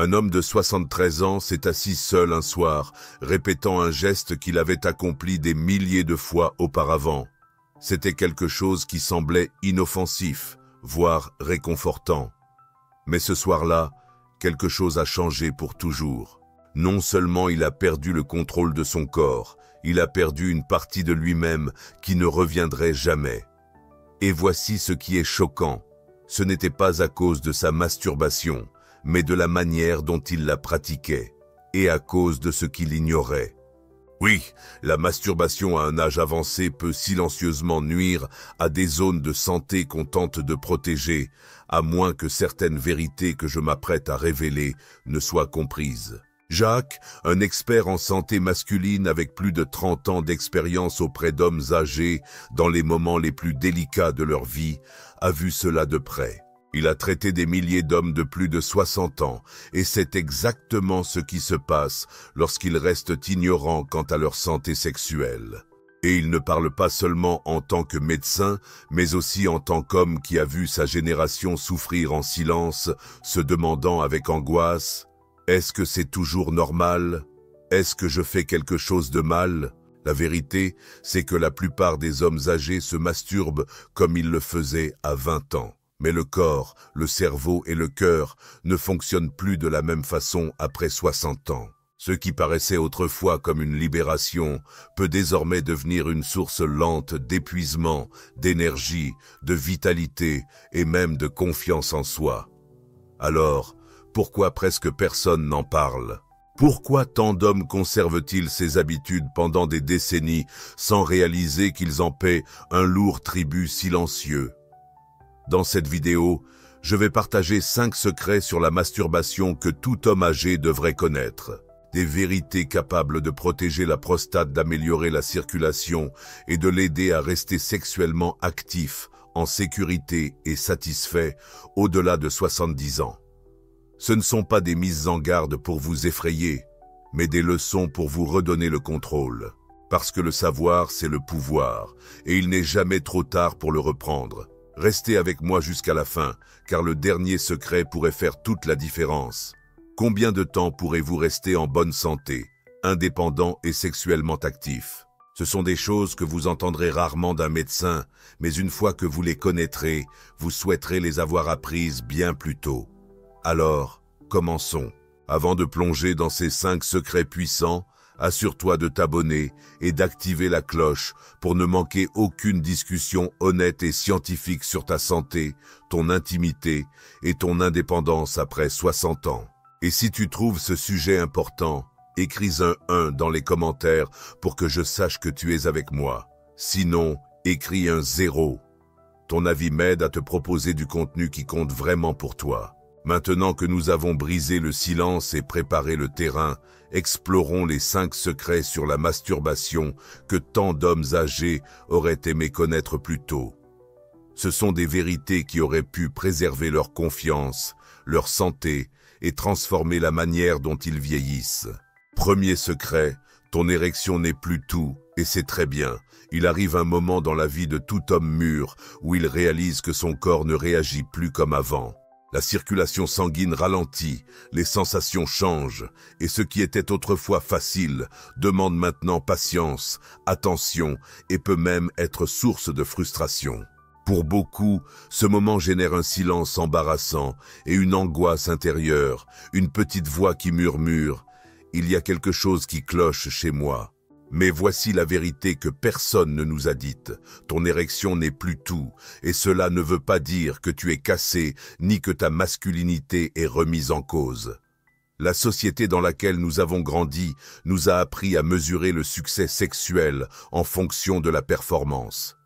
Un homme de 73 ans s'est assis seul un soir, répétant un geste qu'il avait accompli des milliers de fois auparavant. C'était quelque chose qui semblait inoffensif, voire réconfortant. Mais ce soir-là, quelque chose a changé pour toujours. Non seulement il a perdu le contrôle de son corps, il a perdu une partie de lui-même qui ne reviendrait jamais. Et voici ce qui est choquant. Ce n'était pas à cause de sa masturbation, mais de la manière dont il la pratiquait, et à cause de ce qu'il ignorait. Oui, la masturbation à un âge avancé peut silencieusement nuire à des zones de santé qu'on tente de protéger, à moins que certaines vérités que je m'apprête à révéler ne soient comprises. Jacques, un expert en santé masculine avec plus de 30 ans d'expérience auprès d'hommes âgés dans les moments les plus délicats de leur vie, a vu cela de près. Il a traité des milliers d'hommes de plus de 60 ans et sait exactement ce qui se passe lorsqu'ils restent ignorants quant à leur santé sexuelle. Et il ne parle pas seulement en tant que médecin, mais aussi en tant qu'homme qui a vu sa génération souffrir en silence, se demandant avec angoisse « Est-ce que c'est toujours normal? Est-ce que je fais quelque chose de mal ?» La vérité, c'est que la plupart des hommes âgés se masturbent comme ils le faisaient à 20 ans. Mais le corps, le cerveau et le cœur ne fonctionnent plus de la même façon après 60 ans. Ce qui paraissait autrefois comme une libération peut désormais devenir une source lente d'épuisement, d'énergie, de vitalité et même de confiance en soi. Alors, pourquoi presque personne n'en parle ? Pourquoi tant d'hommes conservent-ils ces habitudes pendant des décennies sans réaliser qu'ils en paient un lourd tribut silencieux ? Dans cette vidéo, je vais partager 5 secrets sur la masturbation que tout homme âgé devrait connaître. Des vérités capables de protéger la prostate, d'améliorer la circulation et de l'aider à rester sexuellement actif, en sécurité et satisfait au-delà de 70 ans. Ce ne sont pas des mises en garde pour vous effrayer, mais des leçons pour vous redonner le contrôle. Parce que le savoir, c'est le pouvoir, et il n'est jamais trop tard pour le reprendre. Restez avec moi jusqu'à la fin, car le dernier secret pourrait faire toute la différence. Combien de temps pourrez-vous rester en bonne santé, indépendant et sexuellement actif? Ce sont des choses que vous entendrez rarement d'un médecin, mais une fois que vous les connaîtrez, vous souhaiterez les avoir apprises bien plus tôt. Alors, commençons. Avant de plonger dans ces 5 secrets puissants, assure-toi de t'abonner et d'activer la cloche pour ne manquer aucune discussion honnête et scientifique sur ta santé, ton intimité et ton indépendance après 60 ans. Et si tu trouves ce sujet important, écris un 1 dans les commentaires pour que je sache que tu es avec moi. Sinon, écris un 0. Ton avis m'aide à te proposer du contenu qui compte vraiment pour toi. Maintenant que nous avons brisé le silence et préparé le terrain, explorons les 5 secrets sur la masturbation que tant d'hommes âgés auraient aimé connaître plus tôt. Ce sont des vérités qui auraient pu préserver leur confiance, leur santé et transformer la manière dont ils vieillissent. Premier secret, ton érection n'est plus tout, et c'est très bien. Il arrive un moment dans la vie de tout homme mûr où il réalise que son corps ne réagit plus comme avant. La circulation sanguine ralentit, les sensations changent, et ce qui était autrefois facile demande maintenant patience, attention et peut même être source de frustration. Pour beaucoup, ce moment génère un silence embarrassant et une angoisse intérieure, une petite voix qui murmure « Il y a quelque chose qui cloche chez moi ». Mais voici la vérité que personne ne nous a dite. Ton érection n'est plus tout, et cela ne veut pas dire que tu es cassé, ni que ta masculinité est remise en cause. La société dans laquelle nous avons grandi nous a appris à mesurer le succès sexuel en fonction de la performance.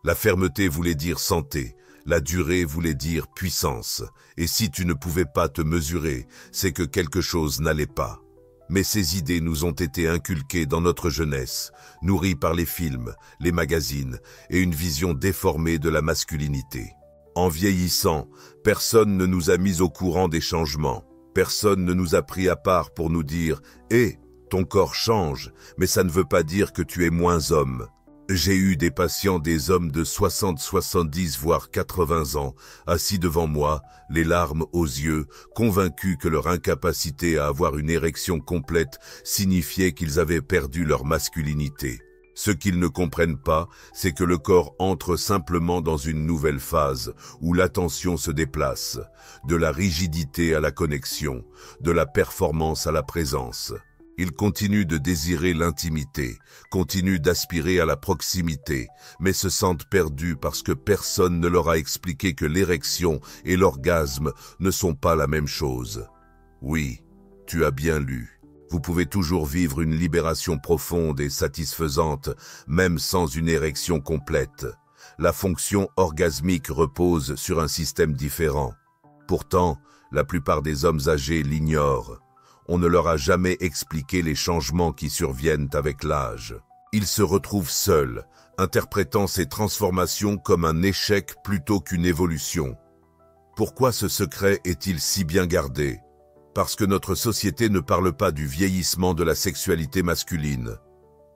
La fermeté voulait dire santé, la durée voulait dire puissance, et si tu ne pouvais pas te mesurer, c'est que quelque chose n'allait pas. Mais ces idées nous ont été inculquées dans notre jeunesse, nourries par les films, les magazines et une vision déformée de la masculinité. En vieillissant, personne ne nous a mis au courant des changements. Personne ne nous a pris à part pour nous dire « Hé, ton corps change, mais ça ne veut pas dire que tu es moins homme. » J'ai eu des patients, des hommes de 60, 70, voire 80 ans, assis devant moi, les larmes aux yeux, convaincus que leur incapacité à avoir une érection complète signifiait qu'ils avaient perdu leur masculinité. Ce qu'ils ne comprennent pas, c'est que le corps entre simplement dans une nouvelle phase, où l'attention se déplace, de la rigidité à la connexion, de la performance à la présence. Ils continuent de désirer l'intimité, continuent d'aspirer à la proximité, mais se sentent perdus parce que personne ne leur a expliqué que l'érection et l'orgasme ne sont pas la même chose. Oui, tu as bien lu. Vous pouvez toujours vivre une libération profonde et satisfaisante, même sans une érection complète. La fonction orgasmique repose sur un système différent. Pourtant, la plupart des hommes âgés l'ignorent. On ne leur a jamais expliqué les changements qui surviennent avec l'âge. Ils se retrouvent seuls, interprétant ces transformations comme un échec plutôt qu'une évolution. Pourquoi ce secret est-il si bien gardé? Parce que notre société ne parle pas du vieillissement de la sexualité masculine.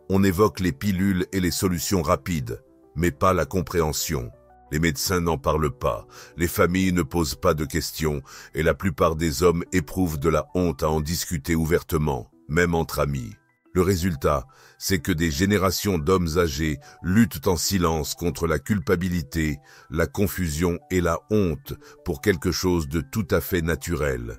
On évoque les pilules et les solutions rapides, mais pas la compréhension. Les médecins n'en parlent pas, les familles ne posent pas de questions, et la plupart des hommes éprouvent de la honte à en discuter ouvertement, même entre amis. Le résultat, c'est que des générations d'hommes âgés luttent en silence contre la culpabilité, la confusion et la honte pour quelque chose de tout à fait naturel.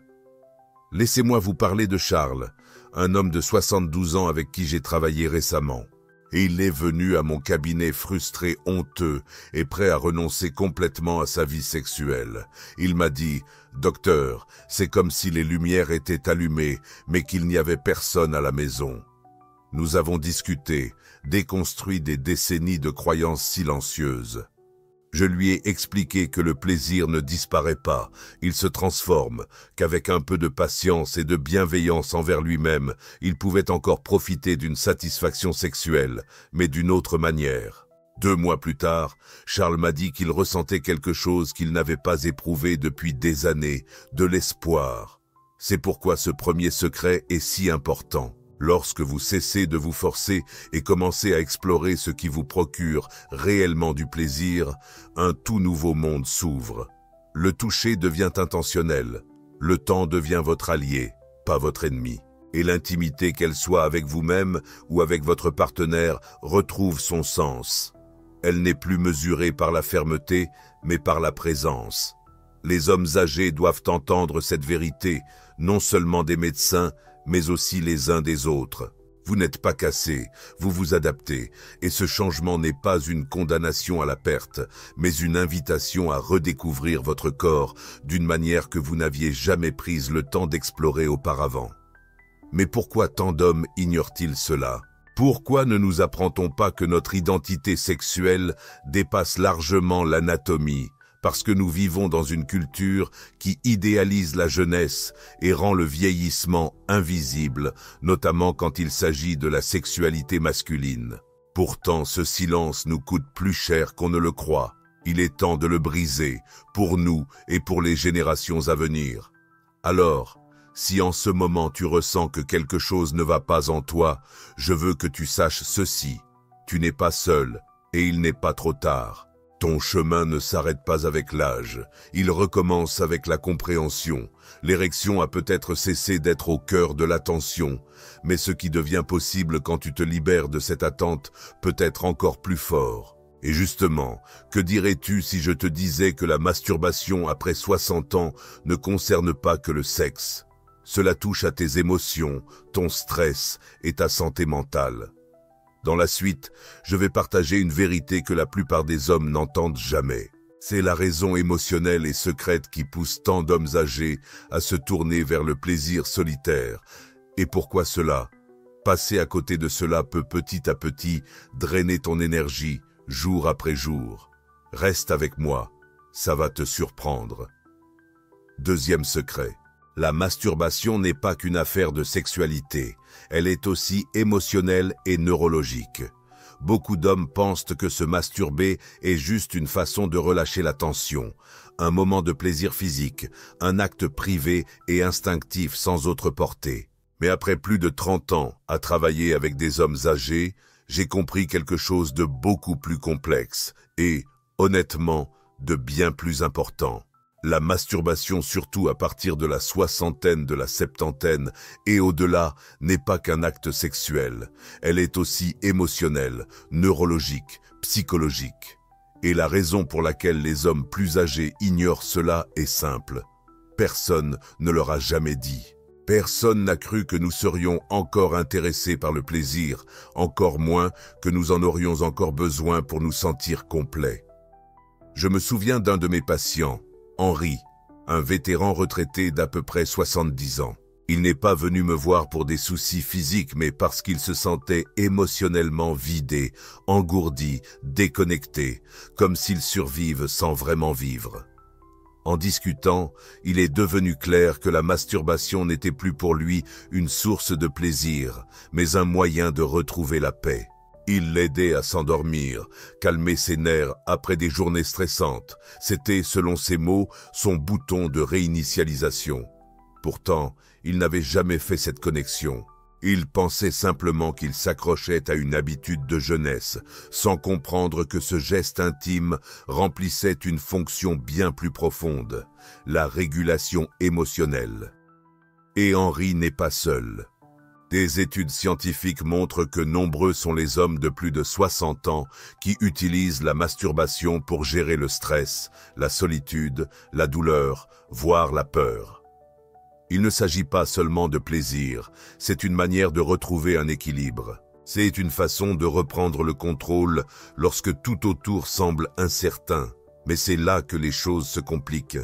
Laissez-moi vous parler de Charles, un homme de 72 ans avec qui j'ai travaillé récemment. Et il est venu à mon cabinet frustré, honteux et prêt à renoncer complètement à sa vie sexuelle. Il m'a dit « Docteur, c'est comme si les lumières étaient allumées, mais qu'il n'y avait personne à la maison. » Nous avons discuté, déconstruit des décennies de croyances silencieuses. Je lui ai expliqué que le plaisir ne disparaît pas, il se transforme, qu'avec un peu de patience et de bienveillance envers lui-même, il pouvait encore profiter d'une satisfaction sexuelle, mais d'une autre manière. 2 mois plus tard, Charles m'a dit qu'il ressentait quelque chose qu'il n'avait pas éprouvé depuis des années, de l'espoir. C'est pourquoi ce premier secret est si important. Lorsque vous cessez de vous forcer et commencez à explorer ce qui vous procure réellement du plaisir, un tout nouveau monde s'ouvre. Le toucher devient intentionnel. Le temps devient votre allié, pas votre ennemi. Et l'intimité, qu'elle soit avec vous-même ou avec votre partenaire, retrouve son sens. Elle n'est plus mesurée par la fermeté, mais par la présence. Les hommes âgés doivent entendre cette vérité, non seulement des médecins, mais aussi les uns des autres. Vous n'êtes pas cassés, vous vous adaptez, et ce changement n'est pas une condamnation à la perte, mais une invitation à redécouvrir votre corps d'une manière que vous n'aviez jamais prise le temps d'explorer auparavant. Mais pourquoi tant d'hommes ignorent-ils cela? Pourquoi ne nous apprend-on pas que notre identité sexuelle dépasse largement l'anatomie? Parce que nous vivons dans une culture qui idéalise la jeunesse et rend le vieillissement invisible, notamment quand il s'agit de la sexualité masculine. Pourtant, ce silence nous coûte plus cher qu'on ne le croit. Il est temps de le briser, pour nous et pour les générations à venir. Alors, si en ce moment tu ressens que quelque chose ne va pas en toi, je veux que tu saches ceci. Tu n'es pas seul et il n'est pas trop tard. Ton chemin ne s'arrête pas avec l'âge, il recommence avec la compréhension. L'érection a peut-être cessé d'être au cœur de l'attention, mais ce qui devient possible quand tu te libères de cette attente peut être encore plus fort. Et justement, que dirais-tu si je te disais que la masturbation après 60 ans ne concerne pas que le sexe? Cela touche à tes émotions, ton stress et ta santé mentale. Dans la suite, je vais partager une vérité que la plupart des hommes n'entendent jamais. C'est la raison émotionnelle et secrète qui pousse tant d'hommes âgés à se tourner vers le plaisir solitaire. Et pourquoi cela? Passer à côté de cela peut petit à petit drainer ton énergie, jour après jour. Reste avec moi, ça va te surprendre. Deuxième secret. La masturbation n'est pas qu'une affaire de sexualité, elle est aussi émotionnelle et neurologique. Beaucoup d'hommes pensent que se masturber est juste une façon de relâcher la tension, un moment de plaisir physique, un acte privé et instinctif sans autre portée. Mais après plus de 30 ans à travailler avec des hommes âgés, j'ai compris quelque chose de beaucoup plus complexe et, honnêtement, de bien plus important. La masturbation, surtout à partir de la soixantaine, de la septantaine et au-delà, n'est pas qu'un acte sexuel. Elle est aussi émotionnelle, neurologique, psychologique. Et la raison pour laquelle les hommes plus âgés ignorent cela est simple. Personne ne leur a jamais dit. Personne n'a cru que nous serions encore intéressés par le plaisir, encore moins que nous en aurions encore besoin pour nous sentir complets. Je me souviens d'un de mes patients, Henri, un vétéran retraité d'à peu près 70 ans. Il n'est pas venu me voir pour des soucis physiques, mais parce qu'il se sentait émotionnellement vidé, engourdi, déconnecté, comme s'il survive sans vraiment vivre. En discutant, il est devenu clair que la masturbation n'était plus pour lui une source de plaisir, mais un moyen de retrouver la paix. Il l'aidait à s'endormir, calmer ses nerfs après des journées stressantes. C'était, selon ses mots, son bouton de réinitialisation. Pourtant, il n'avait jamais fait cette connexion. Il pensait simplement qu'il s'accrochait à une habitude de jeunesse, sans comprendre que ce geste intime remplissait une fonction bien plus profonde, la régulation émotionnelle. Et Henri n'est pas seul. Des études scientifiques montrent que nombreux sont les hommes de plus de 60 ans qui utilisent la masturbation pour gérer le stress, la solitude, la douleur, voire la peur. Il ne s'agit pas seulement de plaisir, c'est une manière de retrouver un équilibre. C'est une façon de reprendre le contrôle lorsque tout autour semble incertain. Mais c'est là que les choses se compliquent.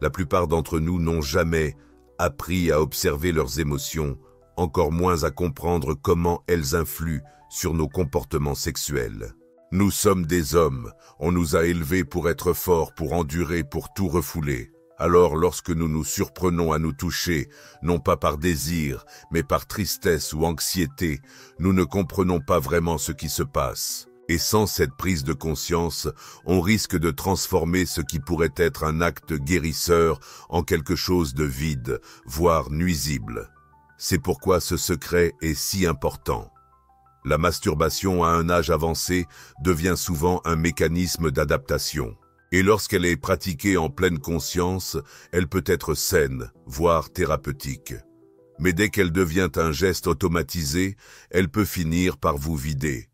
La plupart d'entre nous n'ont jamais appris à observer leurs émotions, encore moins à comprendre comment elles influent sur nos comportements sexuels. Nous sommes des hommes, on nous a élevés pour être forts, pour endurer, pour tout refouler. Alors lorsque nous nous surprenons à nous toucher, non pas par désir, mais par tristesse ou anxiété, nous ne comprenons pas vraiment ce qui se passe. Et sans cette prise de conscience, on risque de transformer ce qui pourrait être un acte guérisseur en quelque chose de vide, voire nuisible. C'est pourquoi ce secret est si important. La masturbation à un âge avancé devient souvent un mécanisme d'adaptation. Et lorsqu'elle est pratiquée en pleine conscience, elle peut être saine, voire thérapeutique. Mais dès qu'elle devient un geste automatisé, elle peut finir par vous vider.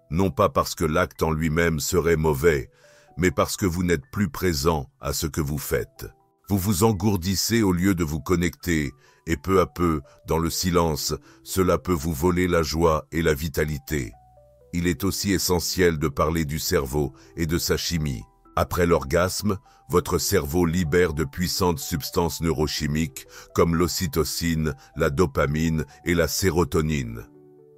Non pas parce que l'acte en lui-même serait mauvais, mais parce que vous n'êtes plus présent à ce que vous faites. Vous vous engourdissez au lieu de vous connecter, et peu à peu, dans le silence, cela peut vous voler la joie et la vitalité. Il est aussi essentiel de parler du cerveau et de sa chimie. Après l'orgasme, votre cerveau libère de puissantes substances neurochimiques comme l'ocytocine, la dopamine et la sérotonine.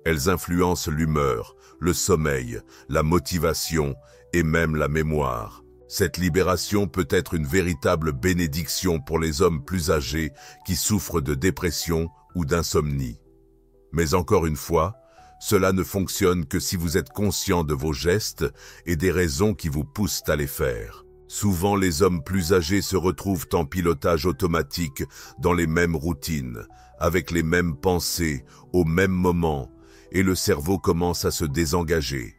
Elles influencent l'humeur, le sommeil, la motivation et même la mémoire. Cette libération peut être une véritable bénédiction pour les hommes plus âgés qui souffrent de dépression ou d'insomnie. Mais encore une fois, cela ne fonctionne que si vous êtes conscient de vos gestes et des raisons qui vous poussent à les faire. Souvent, les hommes plus âgés se retrouvent en pilotage automatique dans les mêmes routines, avec les mêmes pensées, au même moment, et le cerveau commence à se désengager.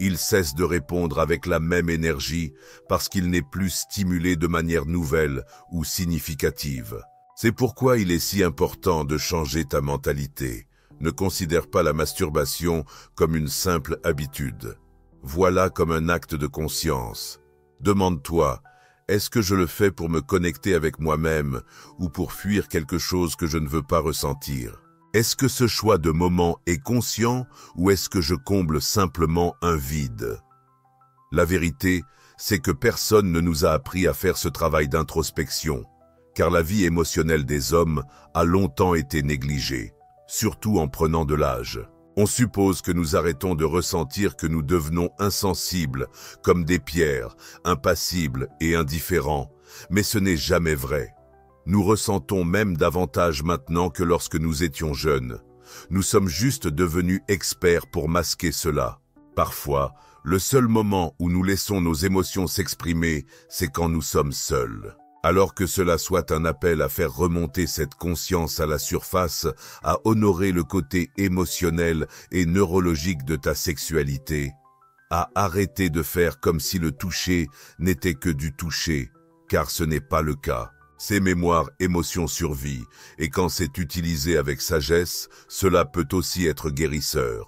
Il cesse de répondre avec la même énergie parce qu'il n'est plus stimulé de manière nouvelle ou significative. C'est pourquoi il est si important de changer ta mentalité. Ne considère pas la masturbation comme une simple habitude. Voilà comme un acte de conscience. Demande-toi, est-ce que je le fais pour me connecter avec moi-même ou pour fuir quelque chose que je ne veux pas ressentir ? Est-ce que ce choix de moment est conscient ou est-ce que je comble simplement un vide ? La vérité, c'est que personne ne nous a appris à faire ce travail d'introspection, car la vie émotionnelle des hommes a longtemps été négligée, surtout en prenant de l'âge. On suppose que nous arrêtons de ressentir que nous devenons insensibles, comme des pierres, impassibles et indifférents, mais ce n'est jamais vrai. Nous ressentons même davantage maintenant que lorsque nous étions jeunes. Nous sommes juste devenus experts pour masquer cela. Parfois, le seul moment où nous laissons nos émotions s'exprimer, c'est quand nous sommes seuls. Alors que cela soit un appel à faire remonter cette conscience à la surface, à honorer le côté émotionnel et neurologique de ta sexualité, à arrêter de faire comme si le toucher n'était que du toucher, car ce n'est pas le cas. C'est mémoire, émotion, survie, et quand c'est utilisé avec sagesse, cela peut aussi être guérisseur.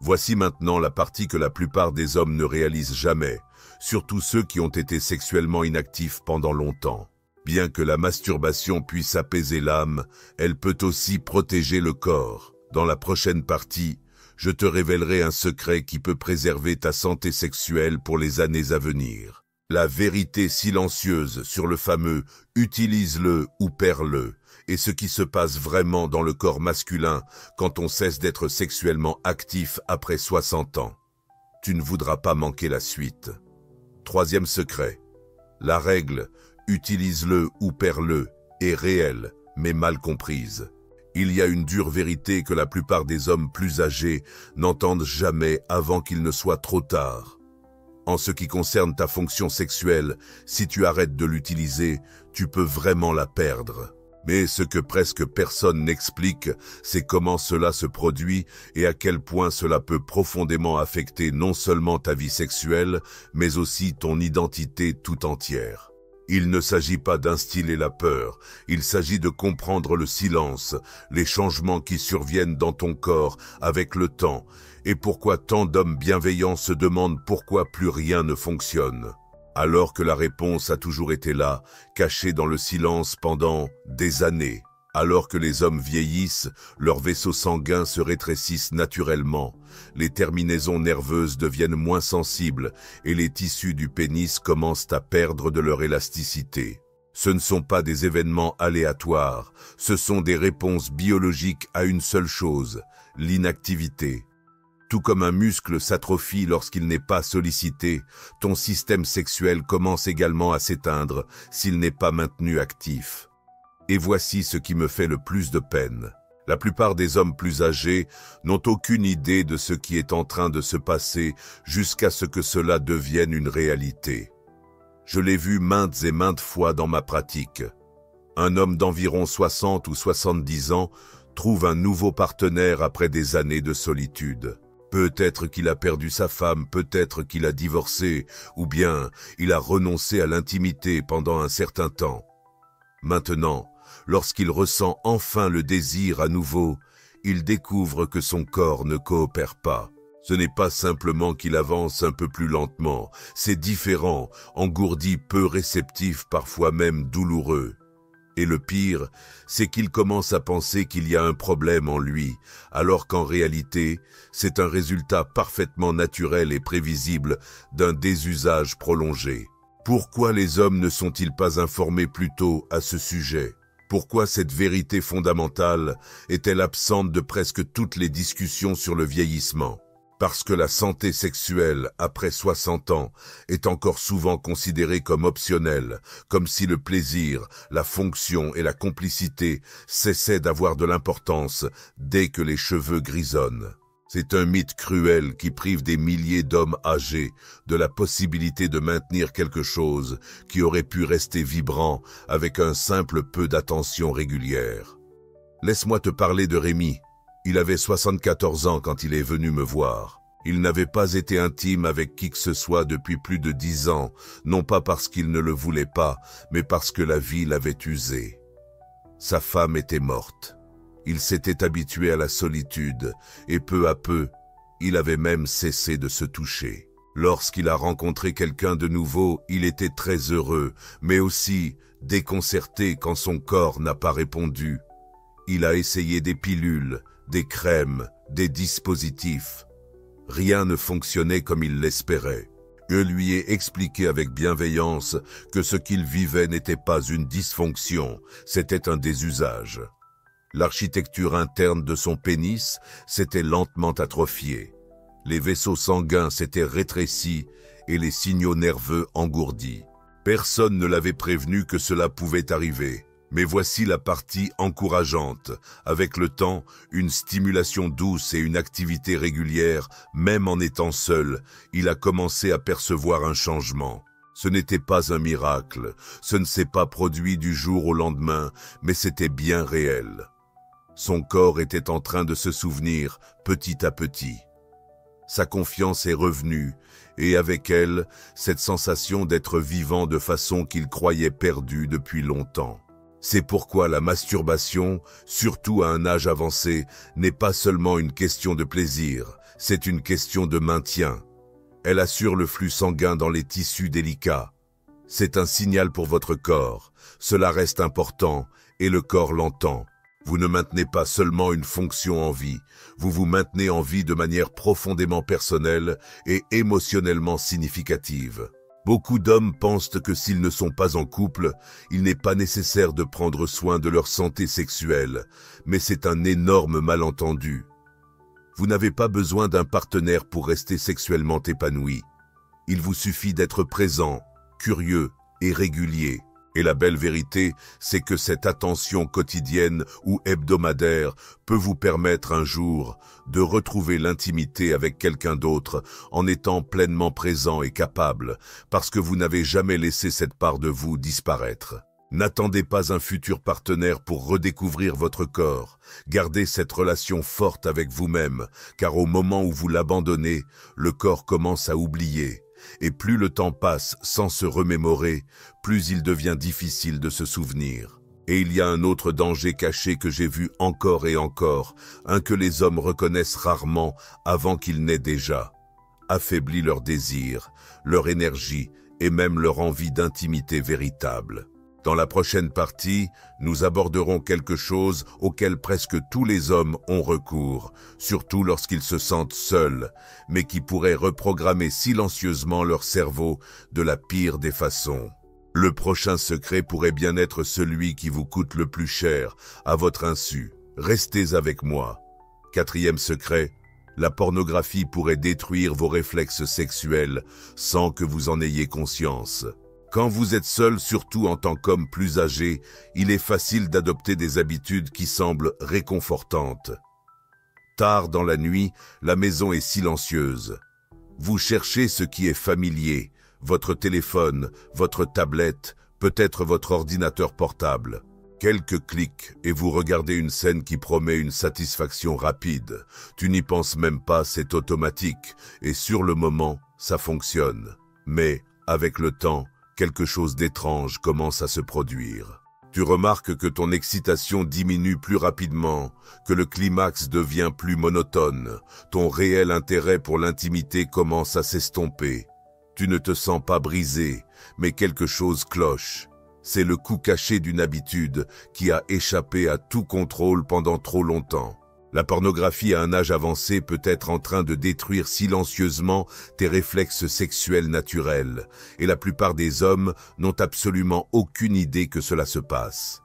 Voici maintenant la partie que la plupart des hommes ne réalisent jamais, surtout ceux qui ont été sexuellement inactifs pendant longtemps. Bien que la masturbation puisse apaiser l'âme, elle peut aussi protéger le corps. Dans la prochaine partie, je te révélerai un secret qui peut préserver ta santé sexuelle pour les années à venir. La vérité silencieuse sur le fameux « utilise-le ou perds-le » et ce qui se passe vraiment dans le corps masculin quand on cesse d'être sexuellement actif après 60 ans. Tu ne voudras pas manquer la suite. Troisième secret. La règle « utilise-le ou perds-le » est réelle, mais mal comprise. Il y a une dure vérité que la plupart des hommes plus âgés n'entendent jamais avant qu'il ne soit trop tard. En ce qui concerne ta fonction sexuelle, si tu arrêtes de l'utiliser, tu peux vraiment la perdre. Mais ce que presque personne n'explique, c'est comment cela se produit et à quel point cela peut profondément affecter non seulement ta vie sexuelle, mais aussi ton identité tout entière. Il ne s'agit pas d'instiller la peur, il s'agit de comprendre le silence, les changements qui surviennent dans ton corps avec le temps, et pourquoi tant d'hommes bienveillants se demandent pourquoi plus rien ne fonctionne. Alors que la réponse a toujours été là, cachée dans le silence pendant des années. Alors que les hommes vieillissent, leurs vaisseaux sanguins se rétrécissent naturellement, les terminaisons nerveuses deviennent moins sensibles et les tissus du pénis commencent à perdre de leur élasticité. Ce ne sont pas des événements aléatoires, ce sont des réponses biologiques à une seule chose, l'inactivité. Tout comme un muscle s'atrophie lorsqu'il n'est pas sollicité, ton système sexuel commence également à s'éteindre s'il n'est pas maintenu actif. Et voici ce qui me fait le plus de peine. La plupart des hommes plus âgés n'ont aucune idée de ce qui est en train de se passer jusqu'à ce que cela devienne une réalité. Je l'ai vu maintes et maintes fois dans ma pratique. Un homme d'environ 60 ou 70 ans trouve un nouveau partenaire après des années de solitude. Peut-être qu'il a perdu sa femme, peut-être qu'il a divorcé, ou bien il a renoncé à l'intimité pendant un certain temps. Maintenant, lorsqu'il ressent enfin le désir à nouveau, il découvre que son corps ne coopère pas. Ce n'est pas simplement qu'il avance un peu plus lentement, c'est différent, engourdi, peu réceptif, parfois même douloureux. Et le pire, c'est qu'il commence à penser qu'il y a un problème en lui, alors qu'en réalité, c'est un résultat parfaitement naturel et prévisible d'un désusage prolongé. Pourquoi les hommes ne sont-ils pas informés plus tôt à ce sujet? Pourquoi cette vérité fondamentale est-elle absente de presque toutes les discussions sur le vieillissement? Parce que la santé sexuelle après 60 ans est encore souvent considérée comme optionnelle, comme si le plaisir, la fonction et la complicité cessaient d'avoir de l'importance dès que les cheveux grisonnent. C'est un mythe cruel qui prive des milliers d'hommes âgés de la possibilité de maintenir quelque chose qui aurait pu rester vibrant avec un simple peu d'attention régulière. Laisse-moi te parler de Rémi. Il avait 74 ans quand il est venu me voir. Il n'avait pas été intime avec qui que ce soit depuis plus de 10 ans, non pas parce qu'il ne le voulait pas, mais parce que la vie l'avait usé. Sa femme était morte. Il s'était habitué à la solitude, et peu à peu, il avait même cessé de se toucher. Lorsqu'il a rencontré quelqu'un de nouveau, il était très heureux, mais aussi déconcerté quand son corps n'a pas répondu. Il a essayé des pilules, des crèmes, des dispositifs. Rien ne fonctionnait comme il l'espérait. Je lui ai expliqué avec bienveillance que ce qu'il vivait n'était pas une dysfonction, c'était un désusage. L'architecture interne de son pénis s'était lentement atrophiée. Les vaisseaux sanguins s'étaient rétrécis et les signaux nerveux engourdis. Personne ne l'avait prévenu que cela pouvait arriver. Mais voici la partie encourageante. Avec le temps, une stimulation douce et une activité régulière, même en étant seul, il a commencé à percevoir un changement. Ce n'était pas un miracle, ce ne s'est pas produit du jour au lendemain, mais c'était bien réel. Son corps était en train de se souvenir petit à petit. Sa confiance est revenue, et avec elle, cette sensation d'être vivant de façon qu'il croyait perdue depuis longtemps. C'est pourquoi la masturbation, surtout à un âge avancé, n'est pas seulement une question de plaisir, c'est une question de maintien. Elle assure le flux sanguin dans les tissus délicats. C'est un signal pour votre corps. Cela reste important et le corps l'entend. Vous ne maintenez pas seulement une fonction en vie, vous vous maintenez en vie de manière profondément personnelle et émotionnellement significative. Beaucoup d'hommes pensent que s'ils ne sont pas en couple, il n'est pas nécessaire de prendre soin de leur santé sexuelle, mais c'est un énorme malentendu. Vous n'avez pas besoin d'un partenaire pour rester sexuellement épanoui. Il vous suffit d'être présent, curieux et régulier. Et la belle vérité, c'est que cette attention quotidienne ou hebdomadaire peut vous permettre un jour de retrouver l'intimité avec quelqu'un d'autre en étant pleinement présent et capable, parce que vous n'avez jamais laissé cette part de vous disparaître. N'attendez pas un futur partenaire pour redécouvrir votre corps. Gardez cette relation forte avec vous-même, car au moment où vous l'abandonnez, le corps commence à oublier. Et plus le temps passe sans se remémorer, plus il devient difficile de se souvenir. Et il y a un autre danger caché que j'ai vu encore et encore, un que les hommes reconnaissent rarement avant qu'il n'ait déjà affaibli leur désir, leur énergie et même leur envie d'intimité véritable. Dans la prochaine partie, nous aborderons quelque chose auquel presque tous les hommes ont recours, surtout lorsqu'ils se sentent seuls, mais qui pourrait reprogrammer silencieusement leur cerveau de la pire des façons. Le prochain secret pourrait bien être celui qui vous coûte le plus cher, à votre insu. Restez avec moi. 4e secret, la pornographie pourrait détruire vos réflexes sexuels sans que vous en ayez conscience. Quand vous êtes seul, surtout en tant qu'homme plus âgé, il est facile d'adopter des habitudes qui semblent réconfortantes. Tard dans la nuit, la maison est silencieuse. Vous cherchez ce qui est familier, votre téléphone, votre tablette, peut-être votre ordinateur portable. Quelques clics et vous regardez une scène qui promet une satisfaction rapide. Tu n'y penses même pas, c'est automatique, et sur le moment, ça fonctionne. Mais, avec le temps, quelque chose d'étrange commence à se produire. Tu remarques que ton excitation diminue plus rapidement, que le climax devient plus monotone, ton réel intérêt pour l'intimité commence à s'estomper. Tu ne te sens pas brisé, mais quelque chose cloche. C'est le coup caché d'une habitude qui a échappé à tout contrôle pendant trop longtemps. La pornographie à un âge avancé peut être en train de détruire silencieusement tes réflexes sexuels naturels, et la plupart des hommes n'ont absolument aucune idée que cela se passe.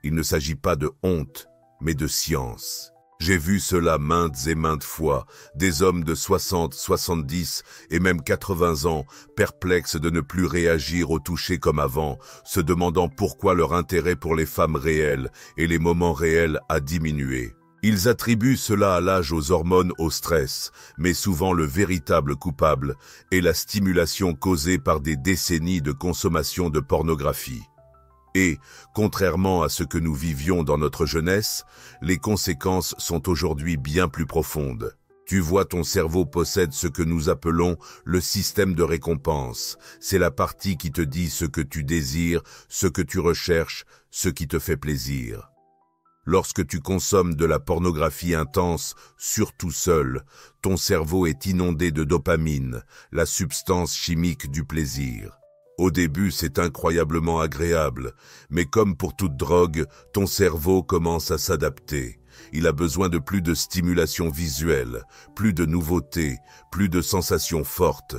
Il ne s'agit pas de honte, mais de science. J'ai vu cela maintes et maintes fois, des hommes de 60, 70 et même 80 ans, perplexes de ne plus réagir au toucher comme avant, se demandant pourquoi leur intérêt pour les femmes réelles et les moments réels a diminué. Ils attribuent cela à l'âge, aux hormones, au stress, mais souvent le véritable coupable est la stimulation causée par des décennies de consommation de pornographie. Et, contrairement à ce que nous vivions dans notre jeunesse, les conséquences sont aujourd'hui bien plus profondes. Tu vois, ton cerveau possède ce que nous appelons le système de récompense. C'est la partie qui te dit ce que tu désires, ce que tu recherches, ce qui te fait plaisir. Lorsque tu consommes de la pornographie intense, surtout seul, ton cerveau est inondé de dopamine, la substance chimique du plaisir. Au début, c'est incroyablement agréable, mais comme pour toute drogue, ton cerveau commence à s'adapter. Il a besoin de plus de stimulation visuelle, plus de nouveautés, plus de sensations fortes.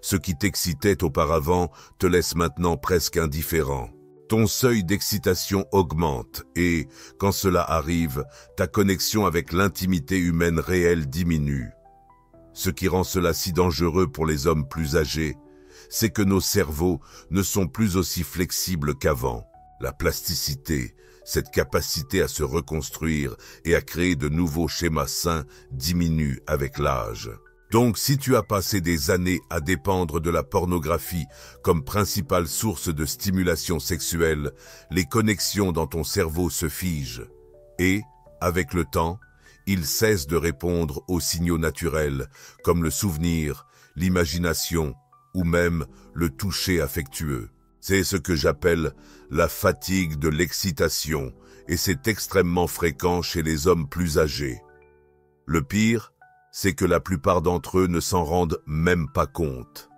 Ce qui t'excitait auparavant te laisse maintenant presque indifférent. Ton seuil d'excitation augmente et, quand cela arrive, ta connexion avec l'intimité humaine réelle diminue. Ce qui rend cela si dangereux pour les hommes plus âgés, c'est que nos cerveaux ne sont plus aussi flexibles qu'avant. La plasticité, cette capacité à se reconstruire et à créer de nouveaux schémas sains, diminue avec l'âge. Donc si tu as passé des années à dépendre de la pornographie comme principale source de stimulation sexuelle, les connexions dans ton cerveau se figent. Et, avec le temps, ils cessent de répondre aux signaux naturels, comme le souvenir, l'imagination ou même le toucher affectueux. C'est ce que j'appelle la fatigue de l'excitation, et c'est extrêmement fréquent chez les hommes plus âgés. Le pire, c'est que la plupart d'entre eux ne s'en rendent même pas compte.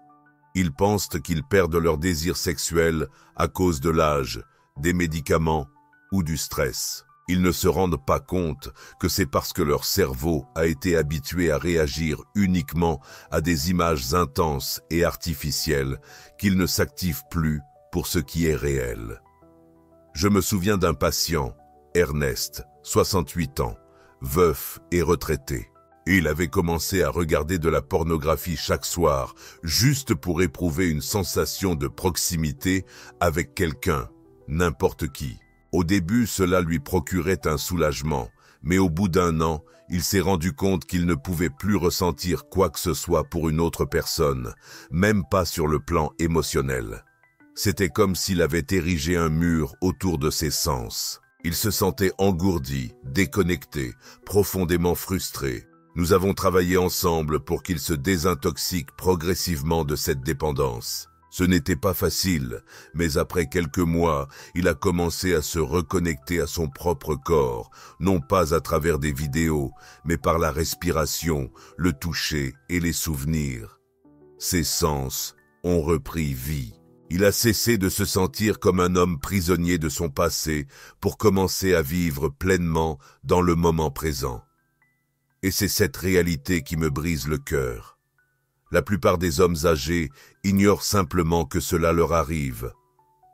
Ils pensent qu'ils perdent leur désir sexuel à cause de l'âge, des médicaments ou du stress. Ils ne se rendent pas compte que c'est parce que leur cerveau a été habitué à réagir uniquement à des images intenses et artificielles qu'ils ne s'activent plus pour ce qui est réel. Je me souviens d'un patient, Ernest, 68 ans, veuf et retraité. Et il avait commencé à regarder de la pornographie chaque soir, juste pour éprouver une sensation de proximité avec quelqu'un, n'importe qui. Au début, cela lui procurait un soulagement, mais au bout d'un an, il s'est rendu compte qu'il ne pouvait plus ressentir quoi que ce soit pour une autre personne, même pas sur le plan émotionnel. C'était comme s'il avait érigé un mur autour de ses sens. Il se sentait engourdi, déconnecté, profondément frustré. Nous avons travaillé ensemble pour qu'il se désintoxique progressivement de cette dépendance. Ce n'était pas facile, mais après quelques mois, il a commencé à se reconnecter à son propre corps, non pas à travers des vidéos, mais par la respiration, le toucher et les souvenirs. Ses sens ont repris vie. Il a cessé de se sentir comme un homme prisonnier de son passé pour commencer à vivre pleinement dans le moment présent. Et c'est cette réalité qui me brise le cœur. La plupart des hommes âgés ignorent simplement que cela leur arrive.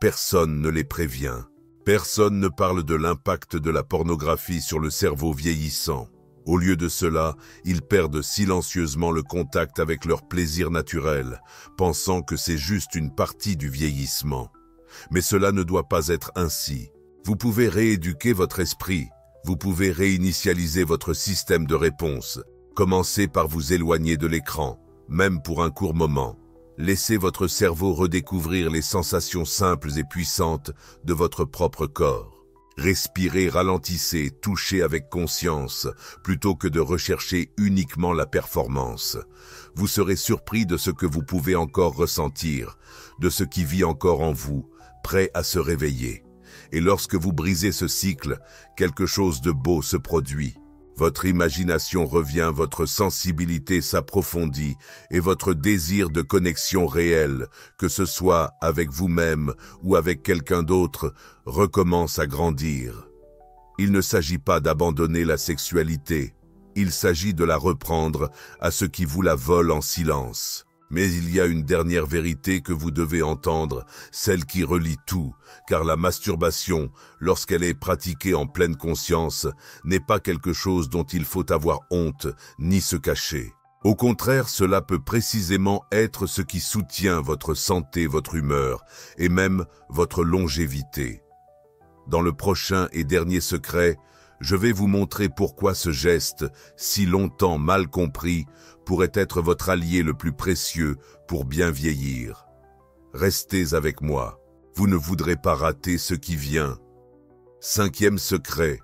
Personne ne les prévient. Personne ne parle de l'impact de la pornographie sur le cerveau vieillissant. Au lieu de cela, ils perdent silencieusement le contact avec leur plaisir naturel, pensant que c'est juste une partie du vieillissement. Mais cela ne doit pas être ainsi. Vous pouvez rééduquer votre esprit. Vous pouvez réinitialiser votre système de réponse. Commencez par vous éloigner de l'écran, même pour un court moment. Laissez votre cerveau redécouvrir les sensations simples et puissantes de votre propre corps. Respirez, ralentissez, touchez avec conscience, plutôt que de rechercher uniquement la performance. Vous serez surpris de ce que vous pouvez encore ressentir, de ce qui vit encore en vous, prêt à se réveiller. Et lorsque vous brisez ce cycle, quelque chose de beau se produit. Votre imagination revient, votre sensibilité s'approfondit et votre désir de connexion réelle, que ce soit avec vous-même ou avec quelqu'un d'autre, recommence à grandir. Il ne s'agit pas d'abandonner la sexualité, il s'agit de la reprendre à ceux qui vous la volent en silence. Mais il y a une dernière vérité que vous devez entendre, celle qui relie tout, car la masturbation, lorsqu'elle est pratiquée en pleine conscience, n'est pas quelque chose dont il faut avoir honte ni se cacher. Au contraire, cela peut précisément être ce qui soutient votre santé, votre humeur et même votre longévité. Dans le prochain et dernier secret, je vais vous montrer pourquoi ce geste, si longtemps mal compris, pourrait être votre allié le plus précieux pour bien vieillir. Restez avec moi, vous ne voudrez pas rater ce qui vient. 5e secret.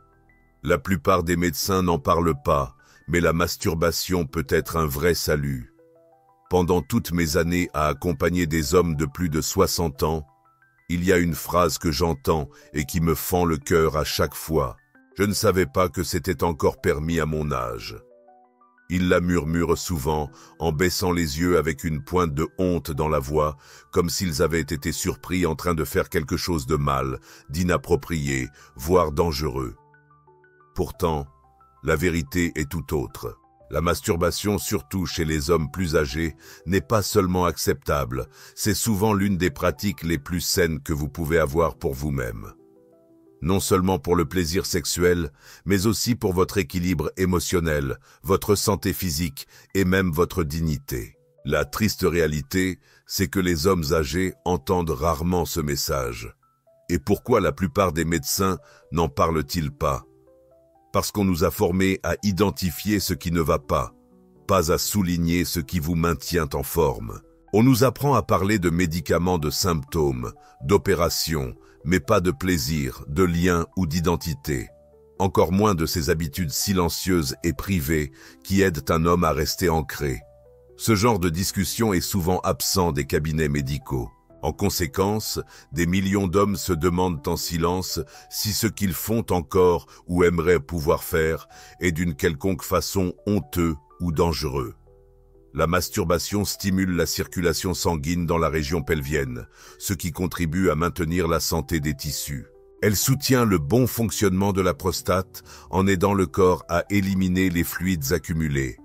La plupart des médecins n'en parlent pas, mais la masturbation peut être un vrai salut. Pendant toutes mes années à accompagner des hommes de plus de 60 ans, il y a une phrase que j'entends et qui me fend le cœur à chaque fois. Je ne savais pas que c'était encore permis à mon âge. Ils la murmurent souvent, en baissant les yeux avec une pointe de honte dans la voix, comme s'ils avaient été surpris en train de faire quelque chose de mal, d'inapproprié, voire dangereux. Pourtant, la vérité est tout autre. La masturbation, surtout chez les hommes plus âgés, n'est pas seulement acceptable, c'est souvent l'une des pratiques les plus saines que vous pouvez avoir pour vous-même. Non seulement pour le plaisir sexuel, mais aussi pour votre équilibre émotionnel, votre santé physique et même votre dignité. La triste réalité, c'est que les hommes âgés entendent rarement ce message. Et pourquoi la plupart des médecins n'en parlent-ils pas? Parce qu'on nous a formés à identifier ce qui ne va pas. pas à souligner ce qui vous maintient en forme. On nous apprend à parler de médicaments, de symptômes, d'opérations, mais pas de plaisir, de lien ou d'identité. Encore moins de ces habitudes silencieuses et privées qui aident un homme à rester ancré. Ce genre de discussion est souvent absent des cabinets médicaux. En conséquence, des millions d'hommes se demandent en silence si ce qu'ils font encore ou aimeraient pouvoir faire est d'une quelconque façon honteux ou dangereux. La masturbation stimule la circulation sanguine dans la région pelvienne, ce qui contribue à maintenir la santé des tissus. Elle soutient le bon fonctionnement de la prostate en aidant le corps à éliminer les fluides accumulés.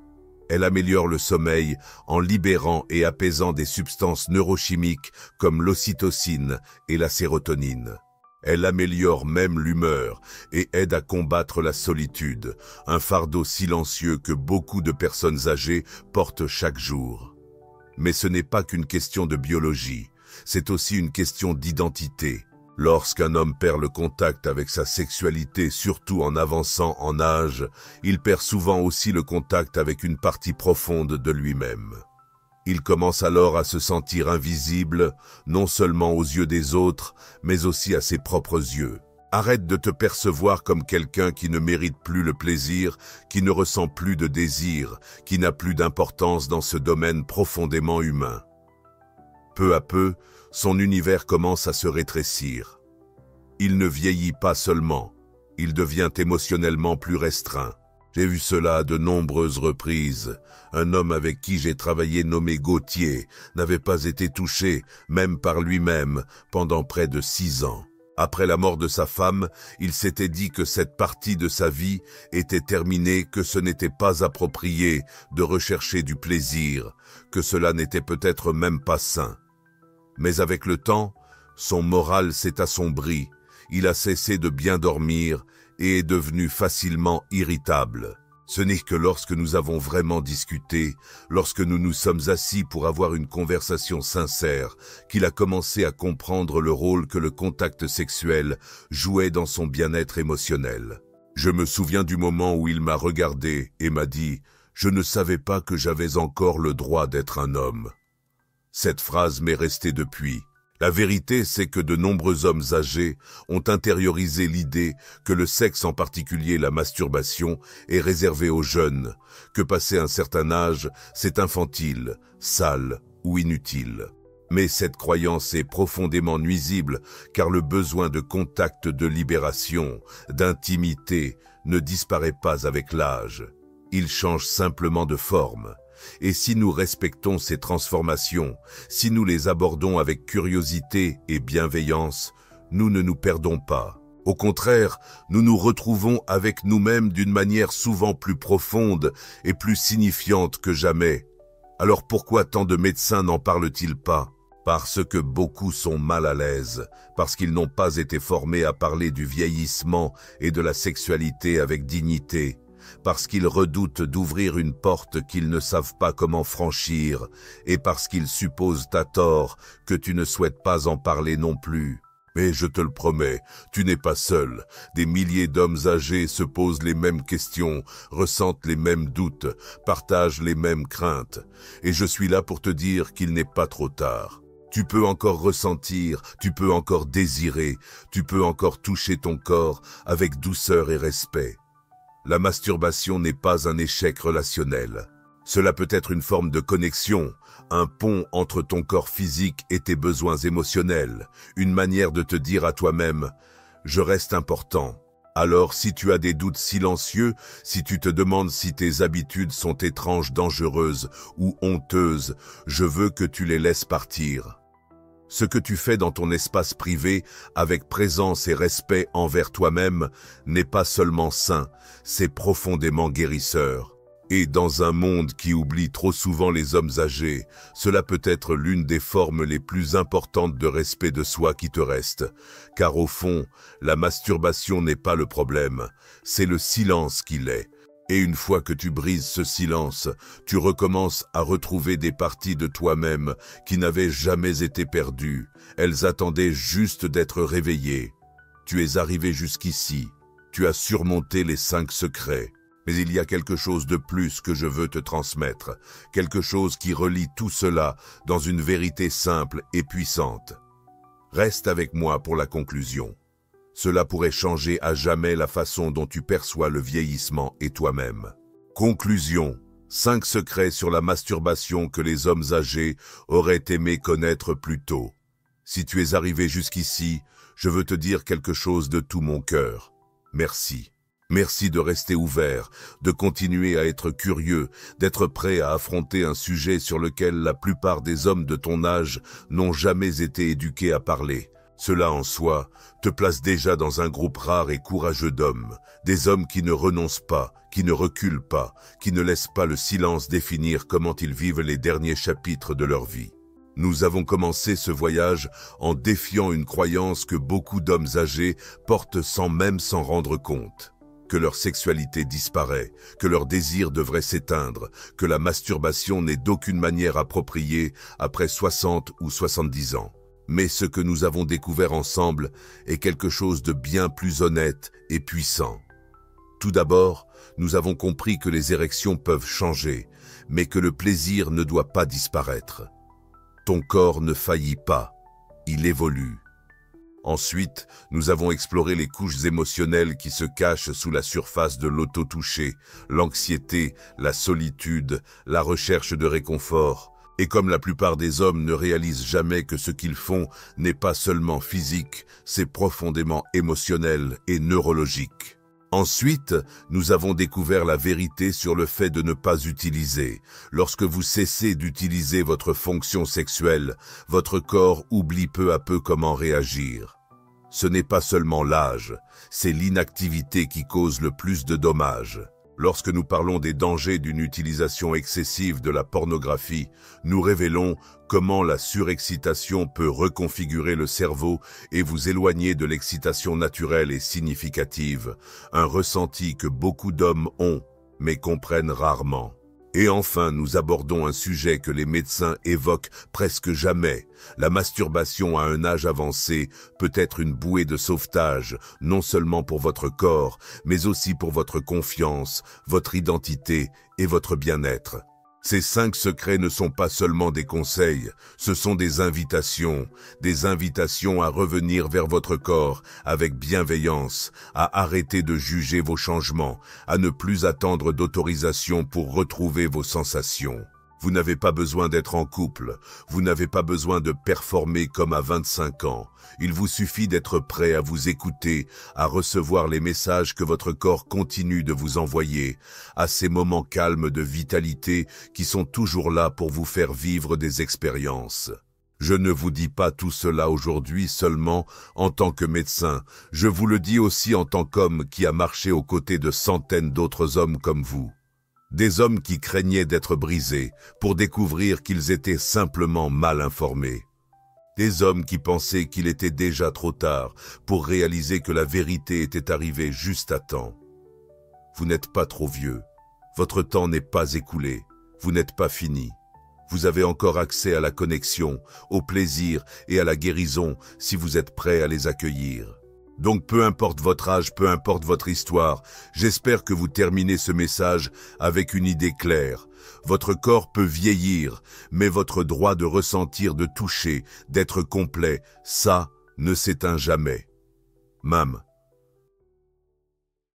Elle améliore le sommeil en libérant et apaisant des substances neurochimiques comme l'ocytocine et la sérotonine. Elle améliore même l'humeur et aide à combattre la solitude, un fardeau silencieux que beaucoup de personnes âgées portent chaque jour. Mais ce n'est pas qu'une question de biologie, c'est aussi une question d'identité. Lorsqu'un homme perd le contact avec sa sexualité, surtout en avançant en âge, il perd souvent aussi le contact avec une partie profonde de lui-même. Il commence alors à se sentir invisible, non seulement aux yeux des autres, mais aussi à ses propres yeux. Arrête de te percevoir comme quelqu'un qui ne mérite plus le plaisir, qui ne ressent plus de désir, qui n'a plus d'importance dans ce domaine profondément humain. Peu à peu, son univers commence à se rétrécir. Il ne vieillit pas seulement, il devient émotionnellement plus restreint. J'ai vu cela à de nombreuses reprises. Un homme avec qui j'ai travaillé nommé Gauthier n'avait pas été touché, même par lui-même, pendant près de 6 ans. Après la mort de sa femme, il s'était dit que cette partie de sa vie était terminée, que ce n'était pas approprié de rechercher du plaisir, que cela n'était peut-être même pas sain. Mais avec le temps, son moral s'est assombri, il a cessé de bien dormir et est devenu facilement irritable. Ce n'est que lorsque nous avons vraiment discuté, lorsque nous nous sommes assis pour avoir une conversation sincère, qu'il a commencé à comprendre le rôle que le contact sexuel jouait dans son bien-être émotionnel. Je me souviens du moment où il m'a regardé et m'a dit « Je ne savais pas que j'avais encore le droit d'être un homme ». Cette phrase m'est restée depuis. La vérité, c'est que de nombreux hommes âgés ont intériorisé l'idée que le sexe, en particulier la masturbation, est réservé aux jeunes, que passé un certain âge, c'est infantile, sale ou inutile. Mais cette croyance est profondément nuisible car le besoin de contact, de libération, d'intimité ne disparaît pas avec l'âge. Il change simplement de forme. Et si nous respectons ces transformations, si nous les abordons avec curiosité et bienveillance, nous ne nous perdons pas. Au contraire, nous nous retrouvons avec nous-mêmes d'une manière souvent plus profonde et plus signifiante que jamais. Alors pourquoi tant de médecins n'en parlent-ils pas? Parce que beaucoup sont mal à l'aise, parce qu'ils n'ont pas été formés à parler du vieillissement et de la sexualité avec dignité. Parce qu'ils redoutent d'ouvrir une porte qu'ils ne savent pas comment franchir, et parce qu'ils supposent à tort que tu ne souhaites pas en parler non plus. Mais je te le promets, tu n'es pas seul. Des milliers d'hommes âgés se posent les mêmes questions, ressentent les mêmes doutes, partagent les mêmes craintes. Et je suis là pour te dire qu'il n'est pas trop tard. Tu peux encore ressentir, tu peux encore désirer, tu peux encore toucher ton corps avec douceur et respect. La masturbation n'est pas un échec relationnel. Cela peut être une forme de connexion, un pont entre ton corps physique et tes besoins émotionnels, une manière de te dire à toi-même « je reste important ». Alors si tu as des doutes silencieux, si tu te demandes si tes habitudes sont étranges, dangereuses ou honteuses, je veux que tu les laisses partir. Ce que tu fais dans ton espace privé, avec présence et respect envers toi-même, n'est pas seulement sain, c'est profondément guérisseur. Et dans un monde qui oublie trop souvent les hommes âgés, cela peut être l'une des formes les plus importantes de respect de soi qui te reste. Car au fond, la masturbation n'est pas le problème, c'est le silence qui l'est. Et une fois que tu brises ce silence, tu recommences à retrouver des parties de toi-même qui n'avaient jamais été perdues. Elles attendaient juste d'être réveillées. Tu es arrivé jusqu'ici. Tu as surmonté les 5 secrets. Mais il y a quelque chose de plus que je veux te transmettre, quelque chose qui relie tout cela dans une vérité simple et puissante. Reste avec moi pour la conclusion. Cela pourrait changer à jamais la façon dont tu perçois le vieillissement et toi-même. Conclusion. 5 secrets sur la masturbation que les hommes âgés auraient aimé connaître plus tôt. Si tu es arrivé jusqu'ici, je veux te dire quelque chose de tout mon cœur. Merci. Merci de rester ouvert, de continuer à être curieux, d'être prêt à affronter un sujet sur lequel la plupart des hommes de ton âge n'ont jamais été éduqués à parler. Cela en soi te place déjà dans un groupe rare et courageux d'hommes, des hommes qui ne renoncent pas, qui ne reculent pas, qui ne laissent pas le silence définir comment ils vivent les derniers chapitres de leur vie. Nous avons commencé ce voyage en défiant une croyance que beaucoup d'hommes âgés portent sans même s'en rendre compte. Que leur sexualité disparaît, que leur désir devrait s'éteindre, que la masturbation n'est d'aucune manière appropriée après 60 ou 70 ans. Mais ce que nous avons découvert ensemble est quelque chose de bien plus honnête et puissant. Tout d'abord, nous avons compris que les érections peuvent changer, mais que le plaisir ne doit pas disparaître. Ton corps ne faillit pas, il évolue. Ensuite, nous avons exploré les couches émotionnelles qui se cachent sous la surface de l'auto-touché, l'anxiété, la solitude, la recherche de réconfort. Et comme la plupart des hommes ne réalisent jamais que ce qu'ils font n'est pas seulement physique, c'est profondément émotionnel et neurologique. Ensuite, nous avons découvert la vérité sur le fait de ne pas utiliser. Lorsque vous cessez d'utiliser votre fonction sexuelle, votre corps oublie peu à peu comment réagir. Ce n'est pas seulement l'âge, c'est l'inactivité qui cause le plus de dommages. Lorsque nous parlons des dangers d'une utilisation excessive de la pornographie, nous révélons comment la surexcitation peut reconfigurer le cerveau et vous éloigner de l'excitation naturelle et significative, un ressenti que beaucoup d'hommes ont, mais comprennent rarement. Et enfin, nous abordons un sujet que les médecins évoquent presque jamais. La masturbation à un âge avancé peut être une bouée de sauvetage, non seulement pour votre corps, mais aussi pour votre confiance, votre identité et votre bien-être. Ces 5 secrets ne sont pas seulement des conseils, ce sont des invitations à revenir vers votre corps avec bienveillance, à arrêter de juger vos changements, à ne plus attendre d'autorisation pour retrouver vos sensations. Vous n'avez pas besoin d'être en couple, vous n'avez pas besoin de performer comme à 25 ans. Il vous suffit d'être prêt à vous écouter, à recevoir les messages que votre corps continue de vous envoyer, à ces moments calmes de vitalité qui sont toujours là pour vous faire vivre des expériences. Je ne vous dis pas tout cela aujourd'hui seulement en tant que médecin, je vous le dis aussi en tant qu'homme qui a marché aux côtés de centaines d'autres hommes comme vous. Des hommes qui craignaient d'être brisés pour découvrir qu'ils étaient simplement mal informés. Des hommes qui pensaient qu'il était déjà trop tard pour réaliser que la vérité était arrivée juste à temps. Vous n'êtes pas trop vieux. Votre temps n'est pas écoulé. Vous n'êtes pas fini. Vous avez encore accès à la connexion, au plaisir et à la guérison si vous êtes prêt à les accueillir. Donc peu importe votre âge, peu importe votre histoire, j'espère que vous terminez ce message avec une idée claire. Votre corps peut vieillir, mais votre droit de ressentir, de toucher, d'être complet, ça ne s'éteint jamais. Mam.